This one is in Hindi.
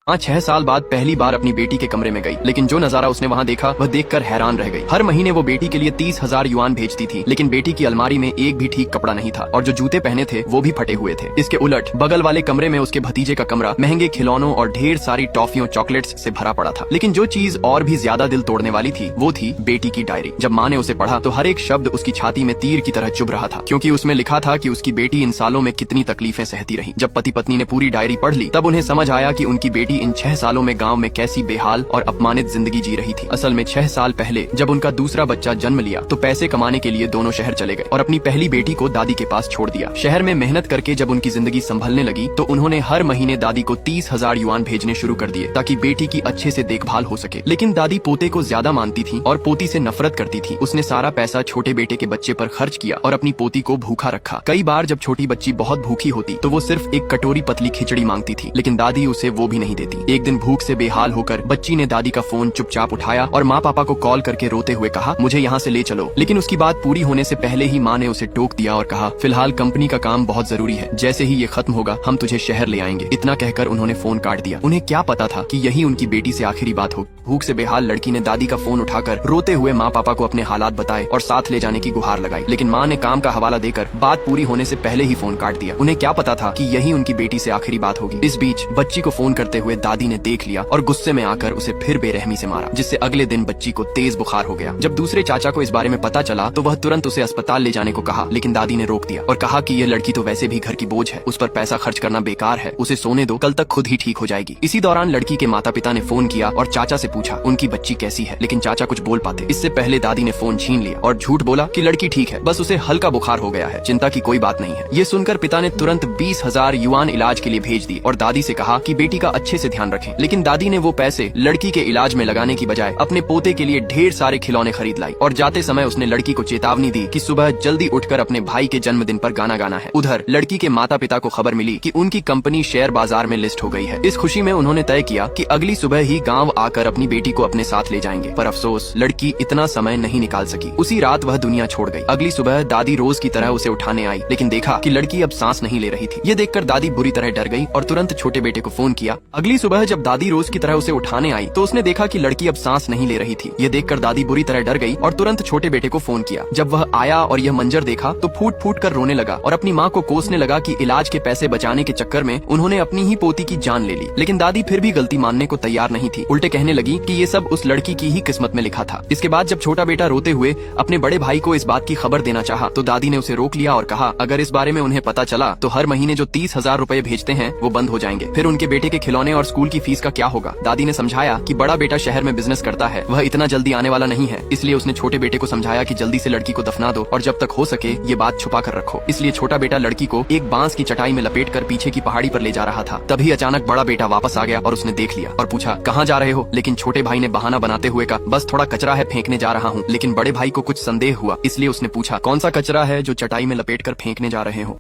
हाँ, 6 साल बाद पहली बार अपनी बेटी के कमरे में गई, लेकिन जो नजारा उसने वहाँ देखा वह देखकर हैरान रह गई। हर महीने वो बेटी के लिए 30,000 युआन भेजती थी, लेकिन बेटी की अलमारी में एक भी ठीक कपड़ा नहीं था और जो जूते पहने थे वो भी फटे हुए थे। इसके उलट बगल वाले कमरे में उसके भतीजे का कमरा महंगे खिलौनों और ढेर सारी टॉफियों चॉकलेट्स से भरा पड़ा था। लेकिन जो चीज और भी ज्यादा दिल तोड़ने वाली थी वो थी बेटी की डायरी। जब माँ ने उसे पढ़ा तो हर एक शब्द उसकी छाती में तीर की तरह चुभ रहा था, क्योंकि उसमें लिखा था कि उसकी बेटी इन सालों में कितनी तकलीफें सहती रही। जब पति पत्नी ने पूरी डायरी पढ़ ली तब उन्हें समझ आया कि उनकी बेटी इन 6 सालों में गांव में कैसी बेहाल और अपमानित जिंदगी जी रही थी। असल में 6 साल पहले जब उनका दूसरा बच्चा जन्म लिया तो पैसे कमाने के लिए दोनों शहर चले गए और अपनी पहली बेटी को दादी के पास छोड़ दिया। शहर में मेहनत करके जब उनकी जिंदगी संभलने लगी तो उन्होंने हर महीने दादी को 30,000 युआन भेजने शुरू कर दिए ताकि बेटी की अच्छे से देखभाल हो सके। लेकिन दादी पोते को ज्यादा मानती थी और पोती से नफरत करती थी। उसने सारा पैसा छोटे बेटे के बच्चे पर खर्च किया और अपनी पोती को भूखा रखा। कई बार जब छोटी बच्ची बहुत भूखी होती तो वो सिर्फ एक कटोरी पतली खिचड़ी मांगती थी, लेकिन दादी उसे वो भी नहीं देती। एक दिन भूख से बेहाल होकर बच्ची ने दादी का फोन चुपचाप उठाया और माँ पापा को कॉल करके रोते हुए कहा, मुझे यहाँ से ले चलो। लेकिन उसकी बात पूरी होने से पहले ही माँ ने उसे टोक दिया और कहा, फिलहाल कंपनी का काम बहुत जरूरी है, जैसे ही ये खत्म होगा हम तुझे शहर ले आएंगे। इतना कहकर उन्होंने फोन काट दिया। उन्हें क्या पता था कि यही उनकी बेटी से आखिरी बात हो। भूख से बेहाल लड़की ने दादी का फोन उठाकर रोते हुए माँ पापा को अपने हालात बताए और साथ ले जाने की गुहार लगाई, लेकिन माँ ने काम का हवाला देकर बात पूरी होने से पहले ही फोन काट दिया। उन्हें क्या पता था कि यही उनकी बेटी से आखिरी बात होगी। इस बीच बच्ची को फोन करते हुए दादी ने देख लिया और गुस्से में आकर उसे फिर बेरहमी से मारा, जिससे अगले दिन बच्ची को तेज बुखार हो गया। जब दूसरे चाचा को इस बारे में पता चला तो वह तुरंत उसे अस्पताल ले जाने को कहा, लेकिन दादी ने रोक दिया और कहा कि यह लड़की तो वैसे भी घर की बोझ है, उस पर पैसा खर्च करना बेकार है, उसे सोने दो, कल तक खुद ही ठीक हो जाएगी। इसी दौरान लड़की के माता पिता ने फोन किया और चाचा से पूछा उनकी बच्ची कैसी है, लेकिन चाचा कुछ बोल पाते इससे पहले दादी ने फोन छीन लिया और झूठ बोला कि लड़की ठीक है, बस उसे हल्का बुखार हो गया है, चिंता की कोई बात नहीं है। ये सुनकर पिता ने तुरंत 20,000 युआन इलाज के लिए भेज दिए और दादी से कहा कि बेटी का अच्छे से ध्यान रखें। लेकिन दादी ने वो पैसे लड़की के इलाज में लगाने की बजाय अपने पोते के लिए ढेर सारे खिलौने खरीद लाई और जाते समय उसने लड़की को चेतावनी दी कि सुबह जल्दी उठकर अपने भाई के जन्मदिन पर गाना गाना है। उधर लड़की के माता पिता को खबर मिली कि उनकी कंपनी शेयर बाजार में लिस्ट हो गई है। इस खुशी में उन्होंने तय किया कि अगली सुबह ही गाँव आकर अपनी बेटी को अपने साथ ले जाएंगे, पर अफसोस लड़की इतना समय नहीं निकाल सकी। उसी रात वह दुनिया छोड़ गई। अगली सुबह दादी रोज की तरह उसे उठाने आई, लेकिन देखा कि लड़की अब सांस नहीं ले रही थी। ये देखकर दादी बुरी तरह डर गई और तुरंत छोटे बेटे को फोन किया। अगली सुबह जब दादी रोज की तरह उसे उठाने आई तो उसने देखा कि लड़की अब सांस नहीं ले रही थी। ये देखकर दादी बुरी तरह डर गई और तुरंत छोटे बेटे को फोन किया। जब वह आया और यह मंजर देखा तो फूट फूट कर रोने लगा और अपनी माँ को कोसने लगा कि इलाज के पैसे बचाने के चक्कर में उन्होंने अपनी ही पोती की जान ले ली। लेकिन दादी फिर भी गलती मानने को तैयार नहीं थी, उल्टे कहने लगी कि ये सब उस लड़की की ही किस्मत में लिखा था। इसके बाद जब छोटा बेटा रोते हुए अपने बड़े भाई को इस बात की खबर देना चाहा तो दादी ने उसे रोक लिया और कहा, अगर इस बारे में उन्हें पता चला तो हर महीने जो 30,000 रुपए भेजते हैं वो बंद हो जाएंगे, फिर उनके बेटे के खिलौने और स्कूल की फीस का क्या होगा। दादी ने समझाया कि बड़ा बेटा शहर में बिजनेस करता है, वह इतना जल्दी आने वाला नहीं है, इसलिए उसने छोटे बेटे को समझाया कि जल्दी से लड़की को दफना दो और जब तक हो सके ये बात छुपा कर रखो। इसलिए छोटा बेटा लड़की को एक बांस की चटाई में लपेट कर पीछे की पहाड़ी पर ले जा रहा था। तभी अचानक बड़ा बेटा वापस आ गया और उसने देख लिया और पूछा, कहाँ जा रहे हो? लेकिन छोटे भाई ने बहाना बनाते हुए कहा, बस थोड़ा कचरा है, फेंकने जा रहा हूँ। लेकिन बड़े भाई को कुछ संदेह हुआ, इसलिए उसने पूछा, कौन सा कचरा है जो चटाई में लपेट कर फेंकने जा रहे हो?